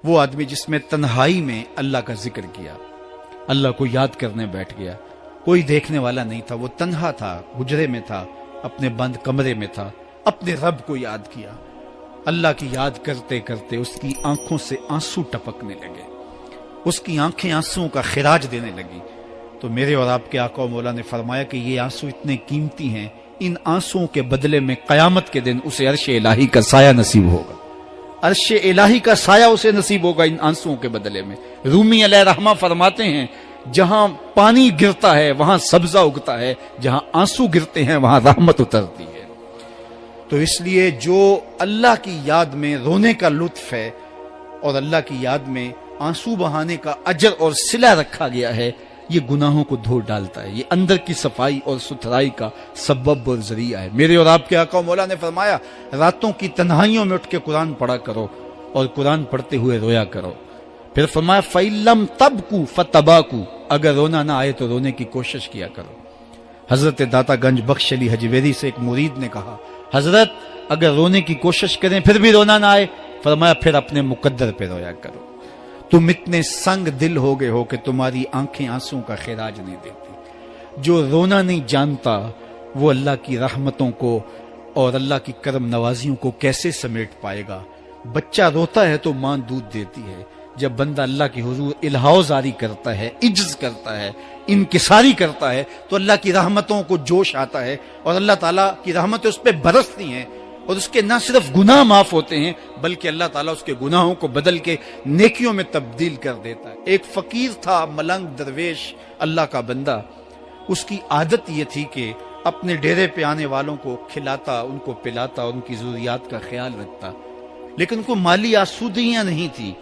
وہ آدمی جس میں تنہائی میں اللہ کا ذکر کیا، اللہ کو یاد کرنے بیٹھ گیا، کوئی دیکھنے والا نہیں تھا، وہ تنہا تھا، حجرے میں تھا، اپنے بند کمرے میں تھا، اپنے رب کو یاد کیا۔ اللہ کی یاد کرتے کرتے اس کی آنکھوں سے آنسو ٹپکنے لگے، اس کی آنکھیں آنسوؤں کا خراج دینے لگی۔ تو میرے اور آپ کے آقا و مولا نے فرمایا کہ یہ آنسو اتنے قیمتی ہیں، ان آنسوؤں کے بدلے میں قیامت کے دن اسے عرش الہی کا سایہ نصیب ہوگا، عرش الہی کا سایہ اسے نصیب ہوگا ان آنسوؤں کے بدلے میں۔ رومی علیہ رحمہ فرماتے ہیں جہاں پانی گرتا ہے وہاں سبزہ اگتا ہے، جہاں آنسو گرتے ہیں وہاں رحمت اترتی ہے۔ تو اس لیے جو اللہ کی یاد میں رونے کا لطف ہے اور اللہ کی یاد میں آنسو بہانے کا اجر اور صلہ رکھا گیا ہے، یہ گناہوں کو دھو ڈالتا ہے، یہ اندر کی صفائی اور ستھرائی کا سبب اور ذریعہ ہے۔ میرے اور آپ کے آقا و مولا نے فرمایا راتوں کی تنہائیوں میں اٹھ کے قرآن پڑھا کرو اور قرآن پڑھتے ہوئے رویا کرو۔ پھر فرمایا فَإِلَّمْ تَبْكُوا فَتَبَاكُوا، اگر رونا نہ آئے تو رونے کی کوشش کیا کرو۔ حضرت داتا گنج بخش علی حجویری سے ایک مرید نے کہا حضرت اگر رونے کی کوشش کریں پھر بھی رونا نہ آئے، فرمایا پھر اپنے مقدر پہ رویا کرو۔ تم اتنے سنگ دل ہو گئے ہو کہ تمہاری آنکھیں آنسوں کا خراج نہیں دیتی۔ جو رونا نہیں جانتا وہ اللہ کی رحمتوں کو اور اللہ کی کرم نوازیوں کو کیسے سمیٹ پائے گا؟ بچہ روتا ہے تو ماں دودھ دیتی ہے، جب بندہ اللہ کی حضور الہاؤ زاری کرتا ہے، عجز کرتا ہے، انکساری کرتا ہے تو اللہ کی رحمتوں کو جوش آتا ہے اور اللہ تعالیٰ کی رحمتیں اس پہ برستی ہیں، اور اس کے نہ صرف گناہ معاف ہوتے ہیں بلکہ اللہ تعالیٰ اس کے گناہوں کو بدل کے نیکیوں میں تبدیل کر دیتا ہے۔ ایک فقیر تھا، ملنگ درویش، اللہ کا بندہ، اس کی عادت یہ تھی کہ اپنے ڈیرے پہ آنے والوں کو کھلاتا، ان کو پلاتا، ان کی ضروریات کا خیال رکھتا، لیکن ان کو مالی آسودگیاں نہیں تھی۔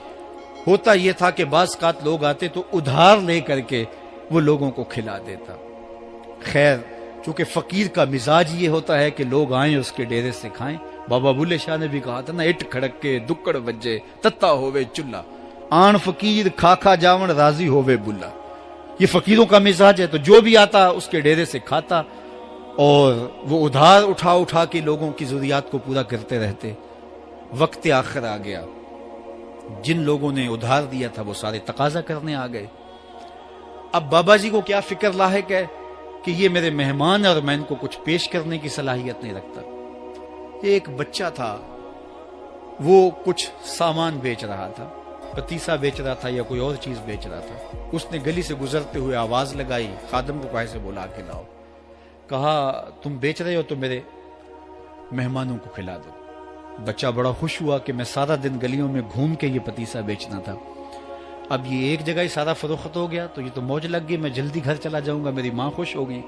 ہوتا یہ تھا کہ بعض اوقات لوگ آتے تو ادھار لے کر کے وہ لوگوں کو کھلا دیتا۔ خیر چونکہ فقیر کا مزاج یہ ہوتا ہے کہ لوگ آئیں اس کے ڈیرے سے کھائیں، بابا بلے شاہ نے بھی کہا تھا نا اٹ کھڑک کے دکڑ بجے تتا ہووے چلا، آن فقیر کھا کھا جاون راضی ہووے بلا۔ یہ فقیروں کا مزاج ہے، تو جو بھی آتا اس کے ڈیرے سے کھاتا اور وہ ادھار اٹھا اٹھا کے لوگوں کی ضروریات کو پورا کرتے رہتے۔ وقت آخر آ گیا، جن لوگوں نے ادھار دیا تھا وہ سارے تقاضا کرنے آ گئے۔ اب بابا جی کو کیا فکر لاحق ہے کہ یہ میرے مہمان اور میں ان کو کچھ پیش کرنے کی صلاحیت نہیں رکھتا۔ ایک بچہ تھا، وہ کچھ سامان بیچ رہا تھا، پتیسا بیچ رہا تھا یا کوئی اور چیز بیچ رہا تھا۔ اس نے گلی سے گزرتے ہوئے آواز لگائی، خادم کو کہے سے بلا کے لاؤ، کہا تم بیچ رہے ہو تو میرے مہمانوں کو کھلا دو۔ بچہ بڑا خوش ہوا کہ میں سارا دن گلیوں میں گھوم کے یہ پتیسا بیچنا تھا، اب یہ ایک جگہ ہی سارا فروخت ہو گیا تو یہ تو موج لگ گئی، میں جلدی گھر چلا جاؤں گا، میری ماں خوش ہوگی۔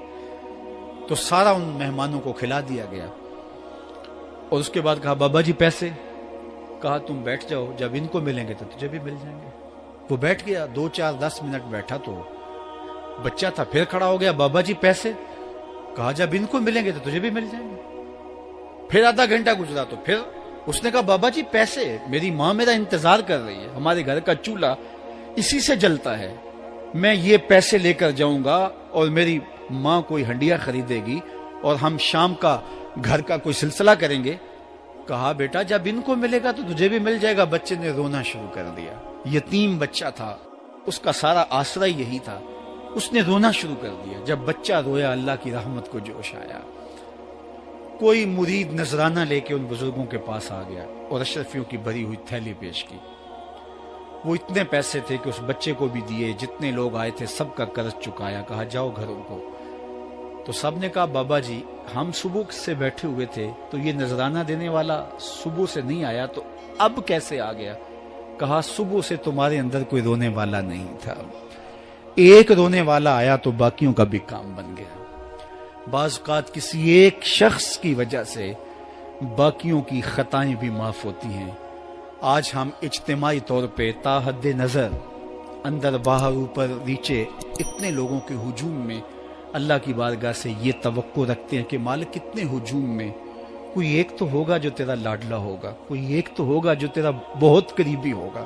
تو سارا ان مہمانوں کو کھلا دیا گیا اور اس کے بعد کہا بابا جی پیسے؟ کہا تم بیٹھ جاؤ، جب ان کو ملیں گے تو تجھے بھی مل جائیں گے۔ وہ بیٹھ گیا، 2 4 10 منٹ بیٹھا تو بچہ تھا، پھر کھڑا ہو گیا، بابا جی پیسے؟ کہا جب ان کو ملیں گے تو تجھے بھی مل جائیں گے۔ پھر آدھا گھنٹہ گزرا تو پھر اس نے کہا بابا جی پیسے؟ میری ماں میرا انتظار کر رہی ہے، ہمارے گھر کا چولہا اسی سے جلتا ہے، میں یہ پیسے لے کر جاؤں گا اور میری ماں کوئی ہنڈیا خریدے گی اور ہم شام کا گھر کا کوئی سلسلہ کریں گے۔ کہا بیٹا جب ان کو ملے گا تو تجھے بھی مل جائے گا۔ بچے نے رونا شروع کر دیا، یتیم بچہ تھا، اس کا سارا آسرا یہی تھا، اس نے رونا شروع کر دیا۔ جب بچہ رویا اللہ کی رحمت کو جوش آیا۔ کوئی مرید نذرانہ لے کے ان بزرگوں کے پاس آ گیا اور اشرفیوں کی بھری ہوئی تھیلی پیش کی۔ وہ اتنے پیسے تھے کہ اس بچے کو بھی دیے، جتنے لوگ آئے تھے سب کا قرض چکایا، کہا جاؤ گھروں کو۔ تو سب نے کہا بابا جی ہم صبح سے بیٹھے ہوئے تھے تو یہ نذرانہ دینے والا صبح سے نہیں آیا تو اب کیسے آ گیا؟ کہا صبح سے تمہارے اندر کوئی رونے والا نہیں تھا، ایک رونے والا آیا تو باقیوں کا بھی کام بن گیا۔ بعض اوقات کسی ایک شخص کی وجہ سے باقیوں کی خطائیں بھی معاف ہوتی ہیں۔ آج ہم اجتماعی طور پہ تا حد نظر اندر باہر اوپر نیچے اتنے لوگوں کے ہجوم میں اللہ کی بارگاہ سے یہ توقع رکھتے ہیں کہ مالک کتنے ہجوم میں کوئی ایک تو ہوگا جو تیرا لاڈلا ہوگا، کوئی ایک تو ہوگا جو تیرا بہت قریبی ہوگا،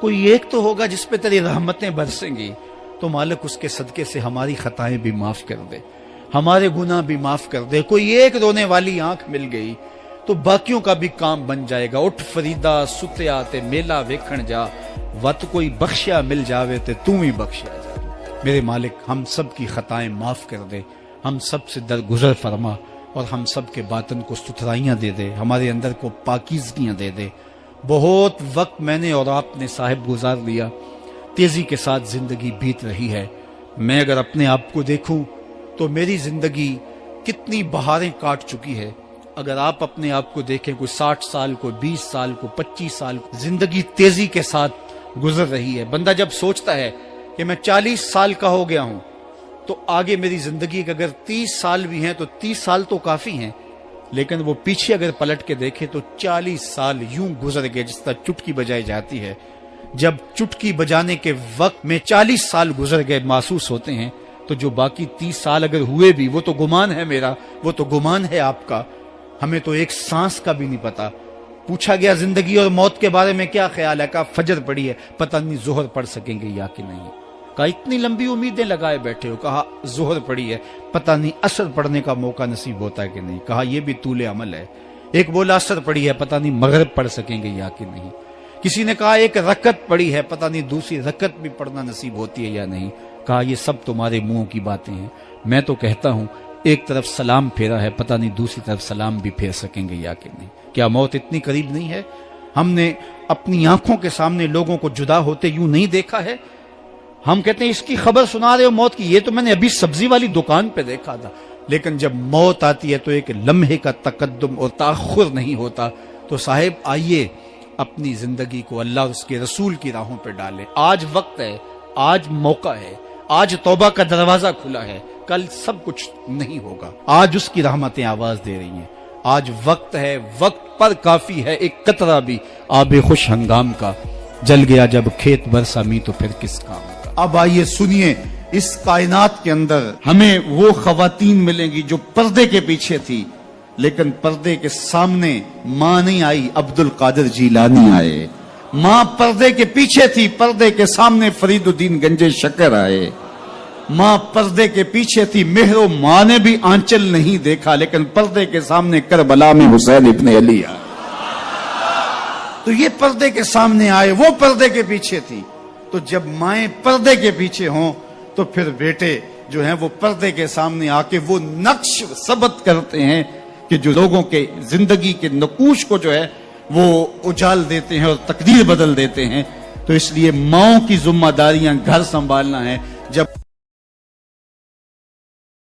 کوئی ایک تو ہوگا جس پہ تیری رحمتیں برسیں گی۔ تو مالک اس کے صدقے سے ہماری خطائیں بھی معاف کر دے، ہمارے گناہ بھی معاف کر دے۔ کوئی ایک رونے والی آنکھ مل گئی تو باقیوں کا بھی کام بن جائے گا۔ اٹھ فریدا ستیا تے میلہ ویکھن جا، وت کوئی بخشیا مل جاوے تے تو ہی بخشیا جا۔ میرے مالک ہم سب کی خطائیں معاف کر دے، ہم سب سے درگزر فرما، اور ہم سب کے باطن کو ستھرائیاں دے دے، ہمارے اندر کو پاکیزگیاں دے دے۔ بہت وقت میں نے اور آپ نے صاحب گزار لیا، تیزی کے ساتھ زندگی بیت رہی ہے۔ میں اگر اپنے آپ کو دیکھوں تو میری زندگی کتنی بہاریں کاٹ چکی ہے۔ اگر آپ اپنے آپ کو دیکھیں، کوئی 60 سال، کوئی 20 سال، کوئی 25 سال، زندگی تیزی کے ساتھ گزر رہی ہے۔ بندہ جب سوچتا ہے کہ میں 40 سال کا ہو گیا ہوں تو آگے میری زندگی کے اگر 30 سال بھی ہیں تو 30 سال تو کافی ہیں، لیکن وہ پیچھے اگر پلٹ کے دیکھے تو 40 سال یوں گزر گئے جس طرح چٹکی بجائی جاتی ہے۔ جب چٹکی بجانے کے وقت میں 40 سال گزر گئے محسوس ہوتے ہیں، تو جو باقی 30 سال اگر ہوئے بھی، وہ تو گمان ہے میرا، وہ تو گمان ہے آپ کا، ہمیں تو ایک سانس کا بھی نہیں پتا۔ پوچھا گیا زندگی اور موت کے بارے میں کیا خیال ہے؟ کہا فجر پڑی ہے، پتہ نہیں ظہر پڑھ سکیں گے یا کہ نہیں۔ کہا اتنی لمبی امیدیں لگائے بیٹھے ہو، کہا ظہر پڑی ہے، پتہ نہیں عصر پڑھنے کا موقع نصیب ہوتا ہے کہ نہیں۔ کہا یہ بھی طول عمل ہے۔ ایک بولا عصر پڑی ہے، پتہ نہیں مغرب پڑھ سکیں گے یا کہ نہیں۔ کسی نے کہا ایک رکعت پڑی ہے، پتہ نہیں دوسری رکعت بھی پڑھنا نصیب ہوتی ہے یا نہیں۔ کہا یہ سب تمہارے منہوں کی باتیں ہیں، میں تو کہتا ہوں ایک طرف سلام پھیرا ہے، پتہ نہیں دوسری طرف سلام بھی پھیر سکیں گے یا کہ نہیں۔ کیا موت اتنی قریب نہیں ہے؟ ہم نے اپنی آنکھوں کے سامنے لوگوں کو جدا ہوتے یوں نہیں دیکھا ہے؟ ہم کہتے ہیں اس کی خبر سنا رہے ہو موت کی، یہ تو میں نے ابھی سبزی والی دکان پہ دیکھا تھا، لیکن جب موت آتی ہے تو ایک لمحے کا تقدم اور تاخر نہیں ہوتا۔ تو صاحب آئیے اپنی زندگی کو اللہ اور اس کے رسول کی راہوں پہ ڈالیں۔ آج وقت ہے، آج موقع ہے، آج توبہ کا دروازہ کھلا ہے، کل سب کچھ نہیں ہوگا۔ آج اس کی رحمتیں آواز دے رہی ہیں، آج وقت ہے، وقت پر کافی ہے ایک قطرہ بھی آب خوش ہنگام کا، جل گیا جب کھیت برسا می تو پھر کس کام کا۔ اب آئیے سنیے، اس کائنات کے اندر ہمیں وہ خواتین ملیں گی جو پردے کے پیچھے تھی، لیکن پردے کے سامنے ماں نہیں آئی، عبد القادر جیلانی آئے۔ ماں پردے کے پیچھے تھی، پردے کے سامنے فرید الدین گنج شکر آئے۔ ماں پردے کے پیچھے تھی، مہر و ماں نے بھی آنچل نہیں دیکھا، لیکن پردے کے سامنے کربلا میں حسین ابن علی آئے۔ تو یہ پردے کے سامنے آئے، وہ پردے کے پیچھے تھی۔ تو جب مائیں پردے کے پیچھے ہوں تو پھر بیٹے جو ہیں وہ پردے کے سامنے آ کے وہ نقش ثبت کرتے ہیں کہ جو لوگوں کے زندگی کے نقوش کو جو ہے وہ اجال دیتے ہیں اور تقدیر بدل دیتے ہیں۔ تو اس لیے ماؤں کی ذمہ داریاں گھر سنبھالنا ہے۔ جب